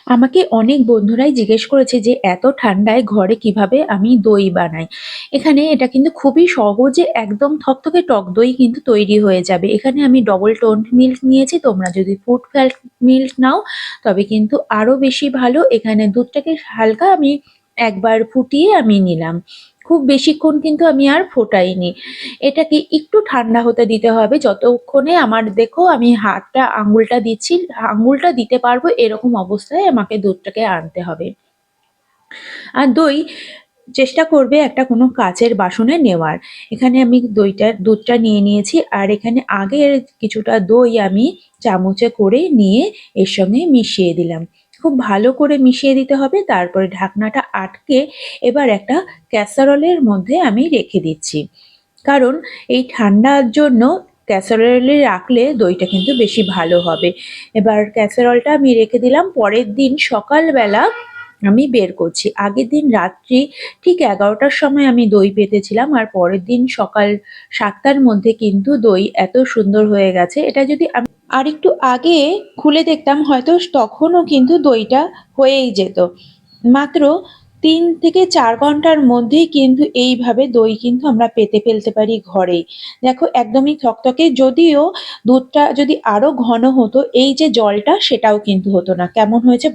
আমাকে অনেক বন্ধুরাই জিজ্ঞেস করেছে যে এত ঠান্ডায় ঘরে কিভাবে আমি দই বানাই। এখানে এটা কিন্তু খুবই সহজে একদম থকথকে টক দই কিন্তু তৈরি হয়ে যাবে। এখানে আমি ডবল টোন্ড মিল্ক নিয়েছি। তোমরা যদি ফুড ফ্যাট মিল্ক নাও তবে কিন্তু আরো বেশি ভালো। এখানে দুধটাকে হালকা আমি একবার ফুটিয়ে আমি নিলাম। খুব বেশিক্ষণ কিন্তু আমি আর ফোটাইনি। এটাকে একটু ঠান্ডা হতে দিতে হবে। যতক্ষণে আমার দেখো আমি হাতটা আঙুলটা দিচ্ছি, আঙুলটা দিতে পারবো এরকম অবস্থায় আমাকে দুধটাকে আনতে হবে। আর দই চেষ্টা করবে একটা কোনো কাচের বাসনে নেওয়ার। এখানে আমি দুধটা নিয়ে নিয়েছি আর এখানে আগের কিছুটা দই আমি চামচে করে নিয়ে এর সঙ্গে মিশিয়ে দিলাম। খুব ভালো করে মিশিয়ে দিতে হবে। তারপরে ঢাকনাটা আটকে এবার একটা ক্যাসারোলের মধ্যে আমি রেখে দিচ্ছি। কারণ এই ঠান্ডার জন্য ক্যাসারোলে রাখলে দইটা কিন্তু বেশি ভালো হবে। এবার ক্যাসারোলটা আমি রেখে দিলাম। পরের দিন সকালবেলা আমি বের করছি। আগের দিন রাত্রি ঠিক ১১টার সময় আমি দই পেতেছিলাম আর পরের দিন সকাল ৭টার মধ্যে কিন্তু দই এত সুন্দর হয়ে গেছে। এটা যদি আমি আরেকটু আগে খুলে দেখতাম হয়তো তখনও কিন্তু দইটা হয়েই যেত। মাত্র ৩ থেকে ৪ ঘন্টার মধ্যেই কিন্তু এইভাবে দই কিন্তু আমরা পেতে ফেলতে পারি ঘরেই। দেখো একদমই থকথকে, যদিও দুধটা যদি আরো ঘন হতো এই যে জলটা সেটাও কিন্তু হতো না। কেমন হয়েছে